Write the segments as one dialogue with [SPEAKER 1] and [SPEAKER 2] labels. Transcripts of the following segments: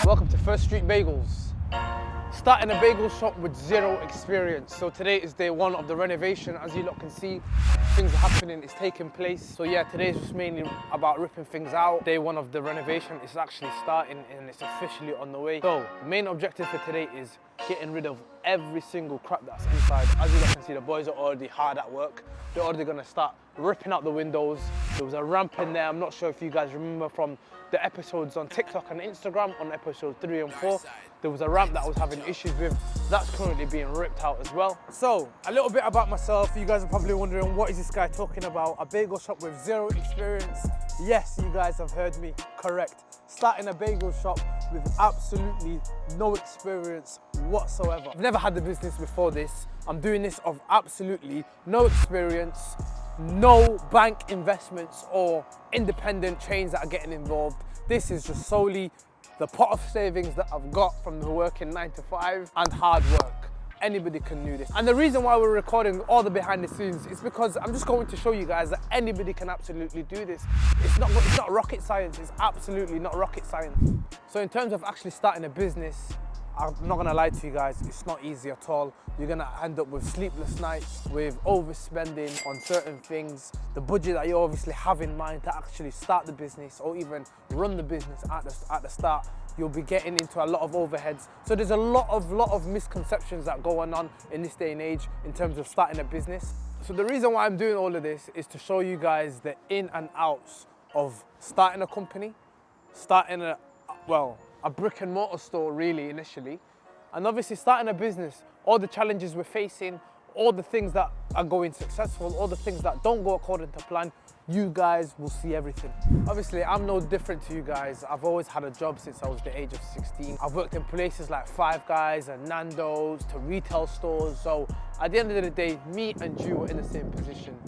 [SPEAKER 1] Welcome to First Street Bagels. Starting a bagel shop with zero experience. So today is day one of the renovation. As you lot can see, things are happening, it's taking place. So yeah, today is just mainly about ripping things out. Day one of the renovation is actually starting and it's officially on the way. So the main objective for today is getting rid of every single crap that's inside. As you lot can see, the boys are already hard at work. They're already gonna start ripping out the windows. There was a ramp in there. I'm not sure if you guys remember from the episodes on TikTok and Instagram on episode 3 and 4. There was a ramp that I was having issues with. That's currently being ripped out as well. So a little bit about myself. You guys are probably wondering, what is this guy talking about? A bagel shop with zero experience. Yes, you guys have heard me correct. Starting a bagel shop with absolutely no experience whatsoever. I've never had the business before this. I'm doing this of absolutely no experience, no bank investments or independent chains that are getting involved. This is just solely the pot of savings that I've got from the working 9 to 5 and hard work. Anybody can do this. And the reason why we're recording all the behind the scenes is because I'm just going to show you guys that anybody can absolutely do this. It's not rocket science, it's absolutely not rocket science. So in terms of actually starting a business, I'm not gonna lie to you guys, it's not easy at all. You're gonna end up with sleepless nights, with overspending on certain things, the budget that you obviously have in mind to actually start the business or even run the business at the start. You'll be getting into a lot of overheads. So there's a lot of misconceptions that go on in this day and age in terms of starting a business. So the reason why I'm doing all of this is to show you guys the in and outs of starting a company, starting a brick and mortar store really initially, and obviously starting a business, all the challenges we're facing, all the things that are going successful, all the things that don't go according to plan. You guys will see everything. Obviously, I'm no different to you guys. I've always had a job since I was the age of 16. I've worked in places like Five Guys and Nando's to retail stores. So at the end of the day, me and you were in the same position.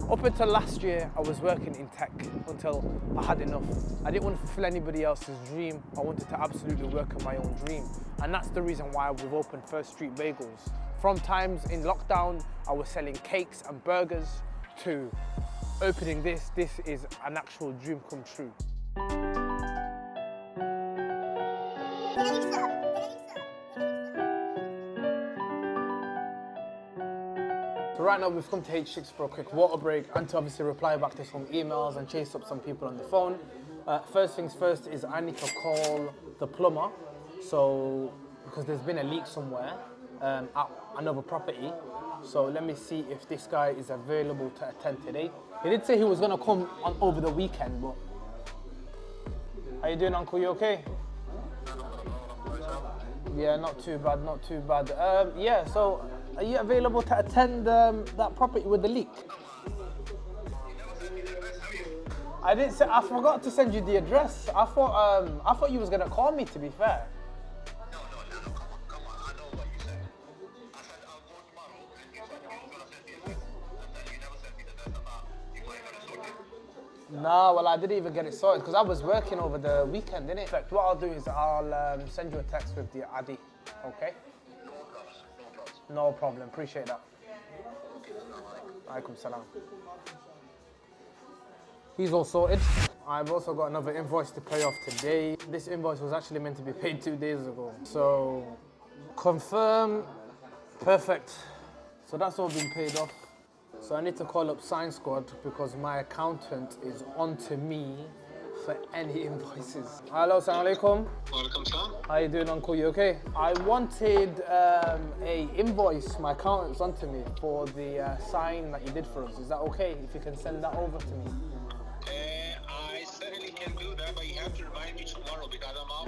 [SPEAKER 1] Up until last year, I was working in tech until I had enough. I didn't want to fulfill anybody else's dream. I wanted to absolutely work on my own dream. And that's the reason why we've opened First Street Bagels. From times in lockdown, I was selling cakes and burgers to opening this is an actual dream come true. So right now we've come to H6 for a quick water break and to obviously reply back to some emails and chase up some people on the phone. First things first is I need to call the plumber. So, because there's been a leak somewhere at another property. So let me see if this guy is available to attend today. He did say he was gonna come on over the weekend, but how you doing, Uncle? You okay? Yeah, not too bad, not too bad. Yeah, so are you available to attend that property with the leak? I didn't say. I forgot to send you the address. I thought you was gonna call me. To be fair. No, well, I didn't even get it sorted because I was working over the weekend, innit? In fact, what I'll do is I'll send you a text with the ID, okay? No problem, appreciate that. Alaikum salam. He's all sorted. I've also got another invoice to pay off today. This invoice was actually meant to be paid 2 days ago. So, confirm, perfect. So that's all been paid off. So I need to call up Sign Squad because my accountant is on to me for any invoices. Hello, assalamu alaikum.
[SPEAKER 2] Welcome, sir.
[SPEAKER 1] How you doing, Uncle? You okay? I wanted a invoice. My accountant's on to me for the sign that you did for us. Is that okay? If you can send that over to me.
[SPEAKER 2] I certainly can do that, but you have to remind me tomorrow because I'm out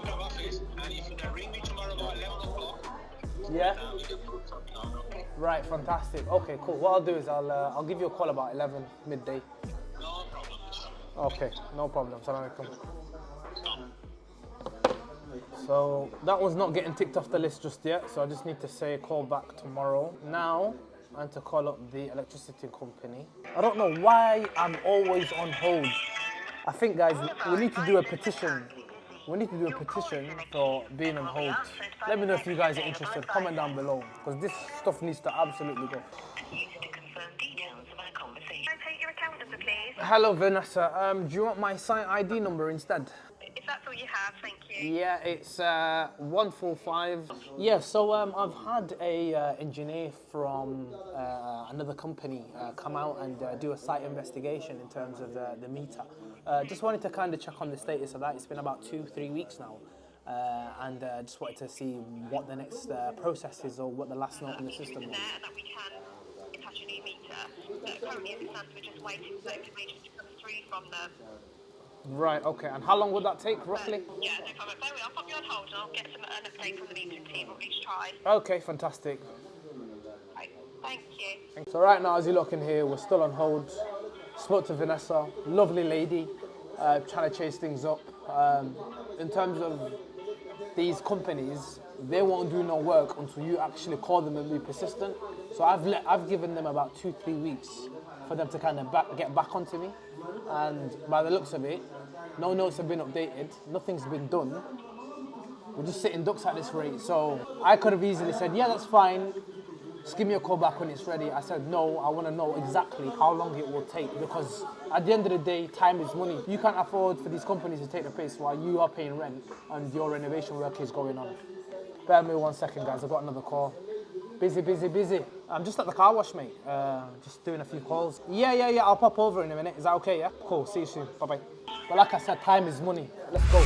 [SPEAKER 2] of office, and if you can ring me tomorrow about 11 o'clock,
[SPEAKER 1] yeah.
[SPEAKER 2] we can put something on, okay?
[SPEAKER 1] Right, fantastic. Okay, cool. What I'll do is I'll give you a call about 11 midday.
[SPEAKER 2] No problem, sir.
[SPEAKER 1] Okay, no problem. Assalamu alaikum. So that was not getting ticked off the list just yet, so I just need to say call back tomorrow. Now, I need to call up the electricity company. I don't know why I'm always on hold. I think, guys, we need to do a petition. We need to do a petition for being on hold. Let me know if you guys are interested. Comment down below, because this stuff needs to absolutely go.
[SPEAKER 3] Can I take your account number, please?
[SPEAKER 1] Hello, Vanessa. Do you want my site ID number instead?
[SPEAKER 3] If that's all you have, thank you.
[SPEAKER 1] Yeah, it's 145. Yeah, so I've had a engineer from another company come out and do a site investigation in terms of the meter. Just wanted to kind of check on the status of that. It's been about 2-3 weeks now. And just wanted to see what the next process is or what the last note in the system was.
[SPEAKER 3] That we can attach a new meter. But currently, as it stands, we're just waiting for the information to come through from them.
[SPEAKER 1] Right, okay. And how long would that take, roughly?
[SPEAKER 3] Yeah, no problem. Bear with me, I'll pop you on hold and I'll get an update from the metering team on each try.
[SPEAKER 1] Okay, fantastic.
[SPEAKER 3] Right, thank you.
[SPEAKER 1] So right now, as you look in here, we're still on hold. Spoke to Vanessa, lovely lady, trying to chase things up. In terms of these companies, they won't do no work until you actually call them and be persistent. So I've given them about 2-3 weeks for them to kind of get back onto me. And by the looks of it, no notes have been updated, nothing's been done. We're just sitting ducks at this rate. So I could have easily said, yeah, that's fine. Just give me a call back when it's ready. I said, no, I want to know exactly how long it will take, because at the end of the day, time is money. You can't afford for these companies to take the piss while you are paying rent and your renovation work is going on. Bear with me 1 second, guys. I've got another call. Busy, busy, busy. I'm just at the car wash, mate. Just doing a few calls. Yeah. I'll pop over in a minute. Is that okay, yeah? Cool. See you soon. Bye-bye. But like I said, time is money. Let's go.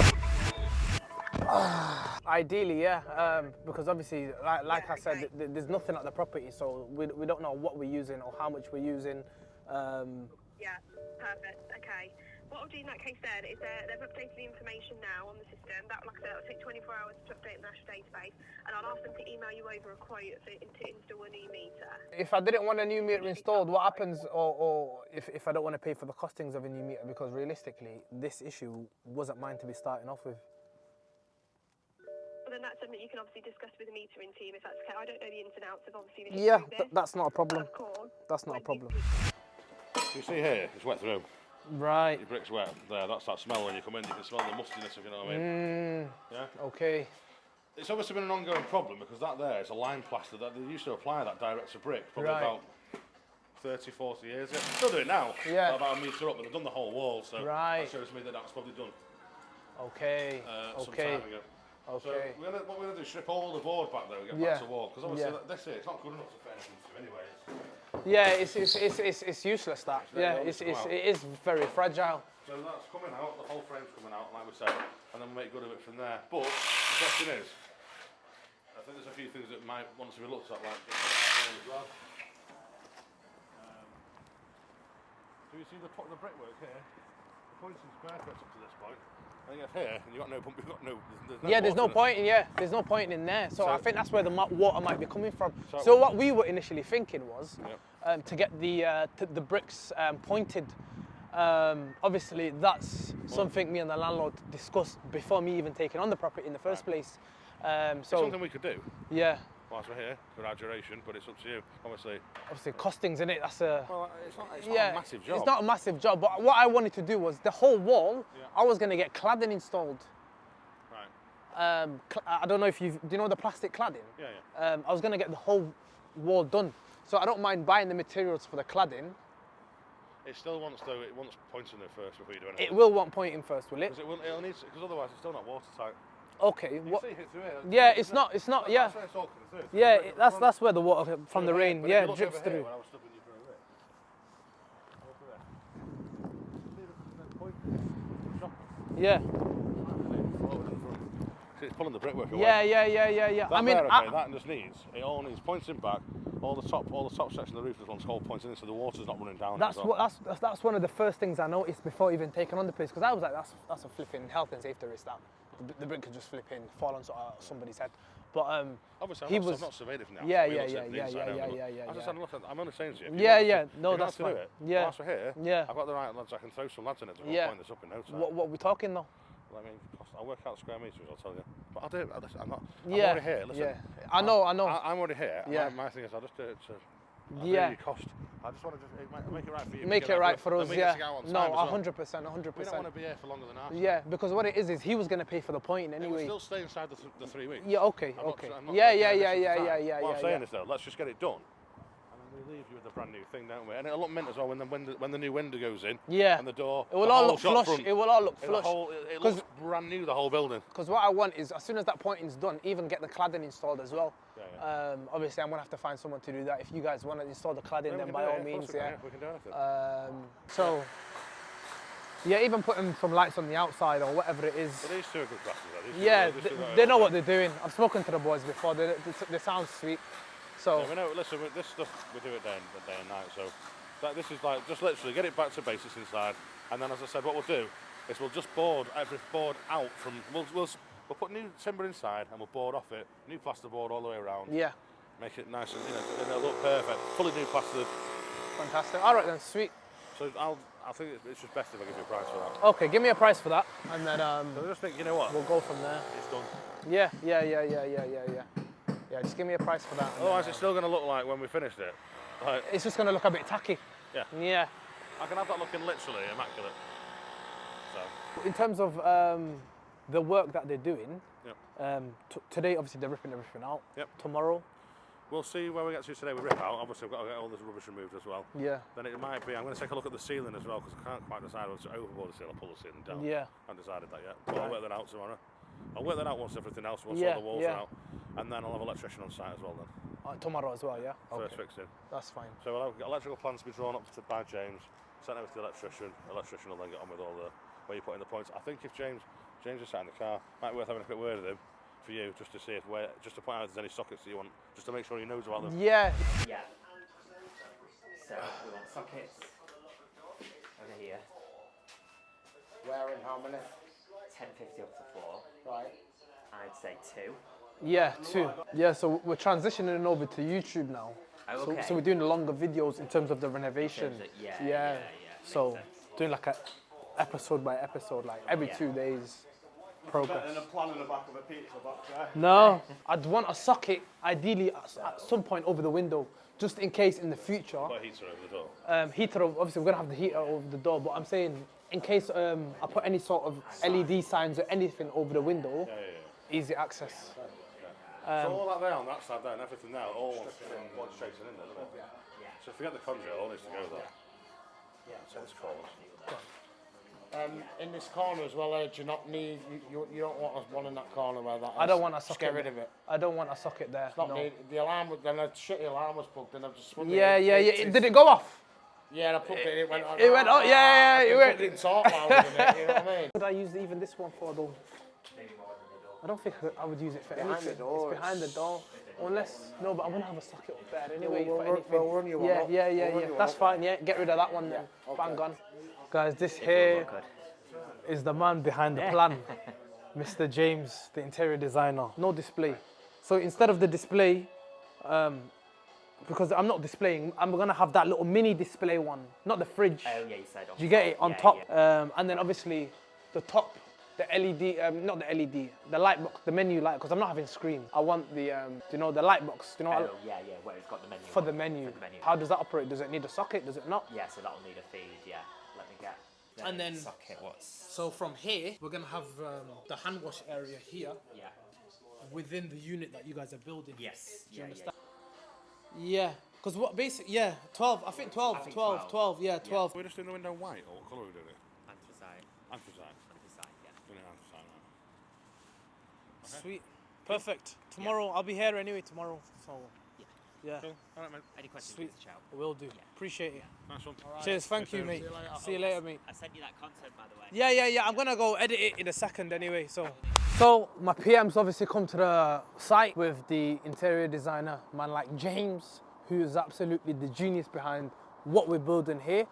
[SPEAKER 1] Ideally, yeah, because obviously, like I said, there's nothing at the property, so we don't know what we're using or how much we're using.
[SPEAKER 3] Yeah, perfect. Okay. What I'll do in that case then is they've updated the information now on the system. That, like I said, it'll take 24 hours to update the national database, and I'll ask them to email you over a quote to install a new meter.
[SPEAKER 1] If I didn't want a new meter installed, what happens, or if I don't want to pay for the costings of a new meter, because realistically, this issue wasn't mine to be starting off with.
[SPEAKER 3] Well, then that's something you can obviously discuss with the metering team if that's okay. I don't know the ins and outs of obviously the
[SPEAKER 1] Yeah,
[SPEAKER 3] history of this,
[SPEAKER 1] that's not a problem.
[SPEAKER 3] of course.
[SPEAKER 1] That's not a problem.
[SPEAKER 4] You see here, it's wet through.
[SPEAKER 1] Right.
[SPEAKER 4] Your brick's wet. There, that's that smell when you come in. You can smell the mustiness, if you know what I mean. Yeah.
[SPEAKER 1] Okay.
[SPEAKER 4] It's obviously been an ongoing problem because that there is a lime plaster that they used to apply that direct to brick probably about 30, 40 years ago. Still do it now.
[SPEAKER 1] Yeah.
[SPEAKER 4] About a metre up, but they've done the whole wall, so
[SPEAKER 1] Right.
[SPEAKER 4] that shows me that that's probably done
[SPEAKER 1] Okay.
[SPEAKER 4] some
[SPEAKER 1] Okay.
[SPEAKER 4] time ago.
[SPEAKER 1] Okay.
[SPEAKER 4] So what we're going to do is strip all the board back there and get back to wall, because obviously this here, it's not good enough to fit anything to anyway.
[SPEAKER 1] Yeah, it's useless that. Yeah, it is very fragile.
[SPEAKER 4] So that's coming out, the whole frame's coming out, like we said, and then we make good of it from there. But the question is, I think there's a few things that might want to be looked at, like as well. Do you see the brickwork here? The points and square cuts up to this point. I think here, and you've got no pump, you've got no.
[SPEAKER 1] There's no point in there's no point in there. So I think that's where the water might be coming from. So what we were initially thinking was to get the bricks pointed. Obviously, that's something me and the landlord discussed before me even taking on the property in the first place.
[SPEAKER 4] It's something we could do.
[SPEAKER 1] Yeah.
[SPEAKER 4] Whilst we're here, for our duration, but it's up to you, obviously.
[SPEAKER 1] Obviously, costings in it. That's a.
[SPEAKER 4] Well, it's not a massive job.
[SPEAKER 1] It's not a massive job, but what I wanted to do was the whole wall. I was going to get cladding installed.
[SPEAKER 4] Right.
[SPEAKER 1] I don't know if do you know the plastic cladding?
[SPEAKER 4] Yeah.
[SPEAKER 1] I was going to get the whole wall done, so I don't mind buying the materials for the cladding.
[SPEAKER 4] It still wants pointing there first before you do anything.
[SPEAKER 1] It will want pointing first, will it?
[SPEAKER 4] Because otherwise it's still not watertight.
[SPEAKER 1] Okay.
[SPEAKER 4] You see it through here.
[SPEAKER 1] Yeah, it's not. Yeah.
[SPEAKER 4] That's where it's all coming through.
[SPEAKER 1] Yeah, that's where the water from the rain. Yeah, drips through.
[SPEAKER 4] When I was stubbing you through it.
[SPEAKER 1] Yeah.
[SPEAKER 4] See, it's pulling the brickwork away.
[SPEAKER 1] Yeah. I mean,
[SPEAKER 4] that just needs. It all needs pointing back. All the top section of the roof just wants whole pointing in, so the water's not running down.
[SPEAKER 1] That's one of the first things I noticed before even taking on the place, because I was like, that's a flipping health and safety risk. That the brick could just flipping fall on somebody's head. But
[SPEAKER 4] obviously, I've not surveyed it from the outside.
[SPEAKER 1] Yeah.
[SPEAKER 4] I just said, look, I'm only saying to you.
[SPEAKER 1] No, that's fine. Yeah.
[SPEAKER 4] Whilst we're here, I've got the right lads. I can throw some lads in it to point this up in no time.
[SPEAKER 1] What are we talking though?
[SPEAKER 4] I mean, I'll work out square metres, I'll tell you. But I'll do it. I'm already here. Listen.
[SPEAKER 1] Yeah. I know.
[SPEAKER 4] I'm already here.
[SPEAKER 1] Yeah.
[SPEAKER 4] My thing is, I'll just do it to.
[SPEAKER 1] Yeah.
[SPEAKER 4] Cost. I just want to make it right for you.
[SPEAKER 1] Make it right for us, yeah. No, 100%.
[SPEAKER 4] We don't want to be here for longer than us.
[SPEAKER 1] Yeah, because what it is he was going to pay for the pointing anyway.
[SPEAKER 4] We'll still stay inside the 3 weeks.
[SPEAKER 1] Yeah, okay.
[SPEAKER 4] I'm not
[SPEAKER 1] Yeah.
[SPEAKER 4] What I'm saying is though, let's just get it done. And then We leave you with a brand new thing, don't we? And it'll look mint as well when the new window goes in.
[SPEAKER 1] Yeah.
[SPEAKER 4] And the door.
[SPEAKER 1] It will all look
[SPEAKER 4] shop
[SPEAKER 1] flush.
[SPEAKER 4] front,
[SPEAKER 1] It will all look flush.
[SPEAKER 4] It looks brand new, the whole building.
[SPEAKER 1] Because what I want is, as soon as that pointing's done, even get the cladding installed as well.
[SPEAKER 4] Yeah.
[SPEAKER 1] Obviously, I'm gonna have to find someone to do that. If you guys want to install the cladding, then by all means,
[SPEAKER 4] we can do anything.
[SPEAKER 1] So, yeah, even putting some lights on the outside or whatever it is.
[SPEAKER 4] But these two are good classes.
[SPEAKER 1] Yeah, they know what they're doing. I've spoken to the boys before. They sound sweet. So
[SPEAKER 4] yeah, we know. Listen, this stuff we do it day and night. So this is like just literally get it back to basics inside, and then as I said, what we'll do is we'll just board every board out from. We'll put new timber inside and we'll board off it, new plasterboard all the way around.
[SPEAKER 1] Yeah.
[SPEAKER 4] Make it nice and and it'll look perfect, fully new plastered.
[SPEAKER 1] Fantastic. All right then, sweet.
[SPEAKER 4] So I think it's just best if I give you a price for that.
[SPEAKER 1] Okay, give me a price for that, and then
[SPEAKER 4] So I just think, you know what?
[SPEAKER 1] we'll go from there.
[SPEAKER 4] It's done.
[SPEAKER 1] Yeah. Yeah, just give me a price for that.
[SPEAKER 4] Otherwise, it's still going to look like when we finished it. Like,
[SPEAKER 1] It's just going to look a bit tacky.
[SPEAKER 4] Yeah.
[SPEAKER 1] Yeah.
[SPEAKER 4] I can have that looking literally immaculate. So.
[SPEAKER 1] In terms of the work that they're doing,
[SPEAKER 4] Yep.
[SPEAKER 1] today obviously they're ripping everything out.
[SPEAKER 4] Yep.
[SPEAKER 1] Tomorrow,
[SPEAKER 4] We'll see where we get to today with rip out. Obviously, we've got to get all this rubbish removed as well.
[SPEAKER 1] yeah,
[SPEAKER 4] Then it might be, I'm going to take a look at the ceiling as well, because I can't quite decide whether to overboard the ceiling or pull the ceiling down.
[SPEAKER 1] yeah.
[SPEAKER 4] I haven't decided that yet. But I'll work that out tomorrow. I'll work that out once everything else, once
[SPEAKER 1] Yeah,
[SPEAKER 4] all the walls
[SPEAKER 1] yeah.
[SPEAKER 4] are out. And then I'll have an electrician on site as well then.
[SPEAKER 1] Tomorrow as well, yeah.
[SPEAKER 4] First
[SPEAKER 1] Okay,
[SPEAKER 4] fixing.
[SPEAKER 1] that's fine.
[SPEAKER 4] So we'll have electrical plans to be drawn up by James, sent over to the electrician. Electrician will then get on with all the, where you put in the points. I think if James is sat in the car, might be worth having a quick word with him for you, just to see just to point out if there's any sockets that you want, just to make sure he knows about them.
[SPEAKER 1] Yeah.
[SPEAKER 5] Yeah. So we want sockets over here.
[SPEAKER 6] Where and how many?
[SPEAKER 5] 1050 up to 4.
[SPEAKER 6] Right.
[SPEAKER 5] I'd say 2.
[SPEAKER 1] Yeah, 2. Yeah, so we're transitioning over to YouTube now.
[SPEAKER 5] Oh,
[SPEAKER 1] So,
[SPEAKER 5] okay.
[SPEAKER 1] so we're doing longer videos in terms of the renovation.
[SPEAKER 5] Yeah.
[SPEAKER 1] So
[SPEAKER 5] Makes sense.
[SPEAKER 1] doing like a episode by episode, like every 2 days progress.
[SPEAKER 6] Better than a plan in the back of a pizza box, eh?
[SPEAKER 1] No, I'd want a socket ideally at some point over the window, just in case in the future.
[SPEAKER 4] Put a heater over the door.
[SPEAKER 1] Heater, obviously we're gonna have the heater over the door, but I'm saying in case I put any sort of LED signs or anything over the window, easy access.
[SPEAKER 4] So all that there on that side there and everything there, all wants chasing in there, doesn't it?
[SPEAKER 5] Yeah.
[SPEAKER 4] So forget the conduit, it all needs to go there. So it's cold.
[SPEAKER 6] In this corner as well, do you not need, you don't want one in that corner where that is.
[SPEAKER 1] I don't want a
[SPEAKER 6] Just
[SPEAKER 1] socket.
[SPEAKER 6] get rid of it.
[SPEAKER 1] I don't want a socket there.
[SPEAKER 6] Not
[SPEAKER 1] No.
[SPEAKER 6] need, the alarm, then a shitty alarm was plugged in, I've just swung
[SPEAKER 1] Yeah.
[SPEAKER 6] it.
[SPEAKER 1] Did it go off?
[SPEAKER 6] Yeah, I plugged it in, it went on.
[SPEAKER 1] It went on, yeah, it went.
[SPEAKER 6] Fucking talk louder than it, you know what I mean?
[SPEAKER 1] Would I use even this one for though? I don't think I would use it for
[SPEAKER 6] Behind
[SPEAKER 1] anything.
[SPEAKER 6] the door,
[SPEAKER 1] It's behind the door. Unless, no, but I'm gonna have a socket up there anyway
[SPEAKER 6] We'll
[SPEAKER 1] for
[SPEAKER 6] run-
[SPEAKER 1] anything.
[SPEAKER 6] we'll run you one up.
[SPEAKER 1] Yeah.
[SPEAKER 6] We'll run you one
[SPEAKER 1] That's
[SPEAKER 6] up.
[SPEAKER 1] fine, yeah. Get rid of that one then. Bang on. Guys, this here is the man behind the plan. Mr. James, the interior designer. No display. So instead of the display, because I'm not displaying, I'm gonna have that little mini display one, not the fridge.
[SPEAKER 5] Oh yeah, you said on
[SPEAKER 1] Do you get it? On top.
[SPEAKER 5] Yeah.
[SPEAKER 1] And then obviously the top, the LED, not the LED, the light box, the menu light, because I'm not having screen. I want the, the light box. Do you know what?
[SPEAKER 5] Oh yeah, where it's got the menu.
[SPEAKER 1] For the menu.
[SPEAKER 5] For the menu.
[SPEAKER 1] How does that operate? Does it need a socket? Does it not?
[SPEAKER 5] Yeah, so that'll need a feed. Yeah. Let me get.
[SPEAKER 1] And then-
[SPEAKER 5] socket. What's?
[SPEAKER 1] So from here, we're gonna have the hand wash area here
[SPEAKER 5] Yeah.
[SPEAKER 1] within the unit that you guys are building.
[SPEAKER 5] Yes.
[SPEAKER 1] Do you
[SPEAKER 5] Yeah.
[SPEAKER 1] understand? Yeah. Because what basically, yeah, 12, I think 12,
[SPEAKER 5] I think
[SPEAKER 1] 12,
[SPEAKER 5] 12.
[SPEAKER 1] yeah, 12.
[SPEAKER 4] Are we just doing the window white, or what colour are we doing it?
[SPEAKER 5] Anthracite.
[SPEAKER 4] Anthracite.
[SPEAKER 5] Anthracite. Yeah.
[SPEAKER 4] Doing it anthracite now.
[SPEAKER 1] Sweet. Perfect. Tomorrow, I'll be here anyway tomorrow, so yeah,
[SPEAKER 4] Cool. All right, mate.
[SPEAKER 5] Any questions?
[SPEAKER 1] Sweet.
[SPEAKER 5] Give us a shout.
[SPEAKER 1] will do. Appreciate it.
[SPEAKER 4] Nice one.
[SPEAKER 1] Cheers, thank you, mate. See you later, mate.
[SPEAKER 5] I sent you that content, by the way.
[SPEAKER 1] Yeah. I'm gonna go edit it in a second anyway. So my PM's obviously come to the site with the interior designer, man like James, who is absolutely the genius behind what we're building here.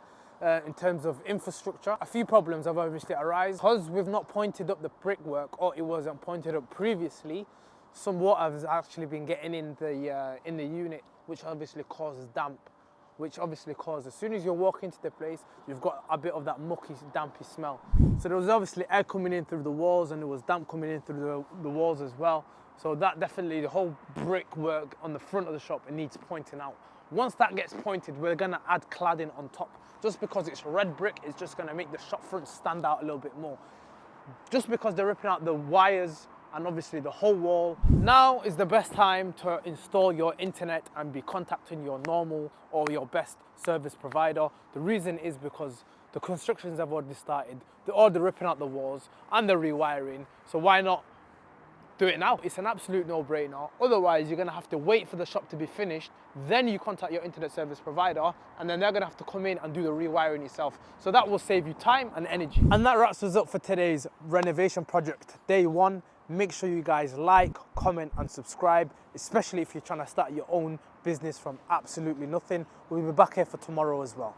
[SPEAKER 1] In terms of infrastructure, a few problems have obviously arisen because we've not pointed up the brickwork, or it wasn't pointed up previously. Some water has actually been getting in the unit, which obviously causes damp. Which obviously causes, as soon as you walk into the place, you've got a bit of that mucky, dampy smell. So there was obviously air coming in through the walls, and there was damp coming in through the walls as well. So that definitely, the whole brickwork on the front of the shop, it needs pointing out. Once that gets pointed, we're gonna add cladding on top. Just because it's red brick, it's just gonna make the shop front stand out a little bit more. Just because they're ripping out the wires and obviously the whole wall. Now is the best time to install your internet and be contacting your normal or your best service provider. The reason is because the constructions have already started. They're already ripping out the walls and they're rewiring. So why not do it now? It's an absolute no-brainer. Otherwise, you're gonna have to wait for the shop to be finished, then you contact your internet service provider, and then they're gonna have to come in and do the rewiring yourself. So that will save you time and energy. And that wraps us up for today's renovation project, day 1. Make sure you guys like, comment, and subscribe, especially if you're trying to start your own business from absolutely nothing. We'll be back here for tomorrow as well.